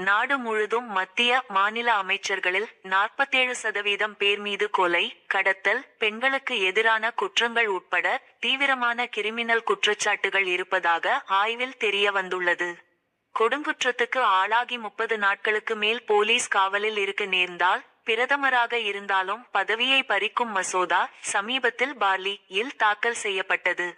நாடு முழுதும் மத்திய மாநில அமைச்சர்களில் 47% பேர் மீது கொலை, கடத்தல், பெண்களுக்கு எதிரான குற்றங்கள் உட்பட தீவிரமான கிரிமினல் குற்றச்சாட்டுகள் இருப்பதாக ஆய்வில் தெரிய வந்துள்ளது. கொடுங்குற்றத்துக்கு ஆளாகி 30 நாட்களுக்கு மேல் போலீஸ் காவலில் இருக்க நேர்ந்தால் பிரதமராக இருந்தாலும் பதவியை பறிக்கும் மசோதா சமீபத்தில் பார்லி-யில் தாக்கல் செய்யப்பட்டது.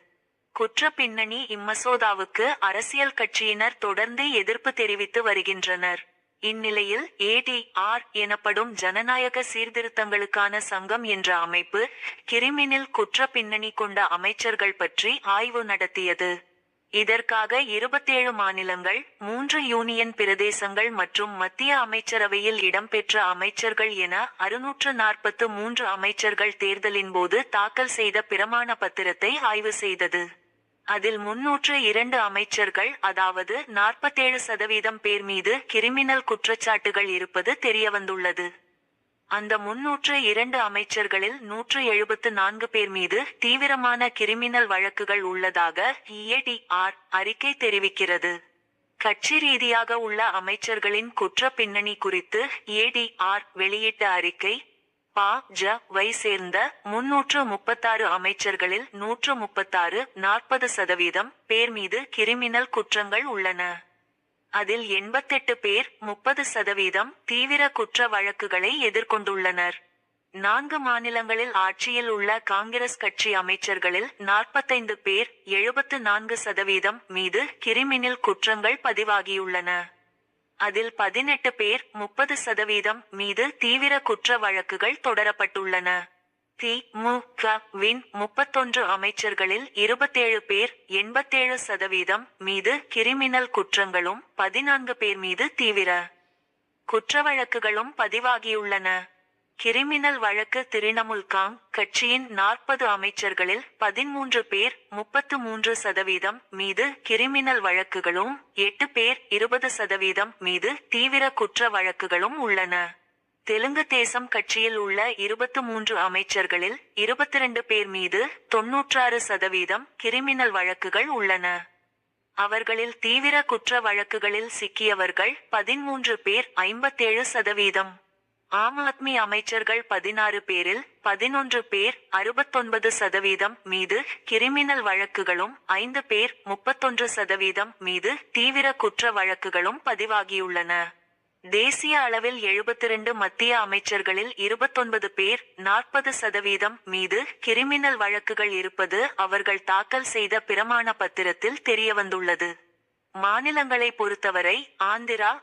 குற்ற பின்னணி இம்மசோதாவுக்கு அரசியல் கட்சியினர் தொடர்ந்து எதிர்ப்பு தெரிவித்து வருகின்றனர். இந்நிலையில் ஏடிஆர் எனப்படும் ஜனநாயக சீர்திருத்தங்களுக்கான சங்கம் என்ற அமைப்பு கிரிமினல் குற்ற பின்னணி கொண்ட அமைச்சர்கள் பற்றி ஆய்வு நடத்தியது. இதற்காக 27 மாநிலங்கள், 3 யூனியன் பிரதேசங்கள் மற்றும் மத்திய அமைச்சரவையில் இடம்பெற்ற அமைச்சர்கள் என 643 அமைச்சர்கள் தேர்தலின் போது தாக்கல் செய்த பிரமாண பத்திரத்தை ஆய்வு செய்தது. அதில் 302 அமைச்சர்கள், அதாவது 47% பேர் மீது கிரிமினல் குற்றச்சாட்டுகள் இருப்பது தெரியவந்துள்ளது. அந்த 302 அமைச்சர்களில் 174 பேர் மீது தீவிரமான கிரிமினல் வழக்குகள் உள்ளதாக ஏடிஆர் அறிக்கை தெரிவிக்கிறது. கட்சி ரீதியாக உள்ள அமைச்சர்களின் குற்ற பின்னணி குறித்து ஏடிஆர் வெளியிட்ட அறிக்கை, பா.ஜ.வை சேர்ந்த 336 அமைச்சர்களில் 136 40% பேர் மீது கிரிமினல் குற்றங்கள் உள்ளன. அதில் 88 பேர் 30% தீவிர குற்ற வழக்குகளை எதிர்கொண்டுள்ளனர். 4 மாநிலங்களில் ஆட்சியில் உள்ள காங்கிரஸ் கட்சி அமைச்சர்களில் 45 பேர் 74% மீது கிரிமினல் குற்றங்கள் பதிவாகியுள்ளன. அதில் 18 பேர் 30% மீது தீவிர குற்ற வழக்குகள் தொடரப்பட்டுள்ளன. தி.மு.க.வின் 31 அமைச்சர்களில் 27 பேர் 87% மீது கிரிமினல் குற்றங்களும் 14 பேர் மீது தீவிர குற்ற வழக்குகளும் பதிவாகியுள்ளன. கிரிமினல் வழக்கு திரிணமுல் கட்சியின் 40 அமைச்சர்களில் 13 பேர் 33% மீது கிரிமினல் வழக்குகளும் 8 பேர் 20% மீது தீவிர குற்ற வழக்குகளும் உள்ளன. தெலுங்கு தேசம் கட்சியில் உள்ள 23 அமைச்சர்களில் 22 பேர் மீது 96% கிரிமினல் வழக்குகள் உள்ளன. அவர்களில் தீவிர குற்ற வழக்குகளில் சிக்கியவர்கள் 13 பேர் 57%. ஆம் ஆத்மி அமைச்சர்கள் 16 பேரில் 11 பேர் 69% மீது கிரிமினல் வழக்குகளும் 5 பேர் 31% மீது தீவிர குற்ற வழக்குகளும் பதிவாகியுள்ளன. தேசிய அளவில் 72 மத்திய அமைச்சர்களில் 29 பேர் 40% மீது கிரிமினல் வழக்குகள் இருப்பது அவர்கள் தாக்கல் செய்த பிரமாண பத்திரத்தில் தெரியவந்துள்ளது. மாநிலங்களை பொறுத்தவரை ஆந்திரா,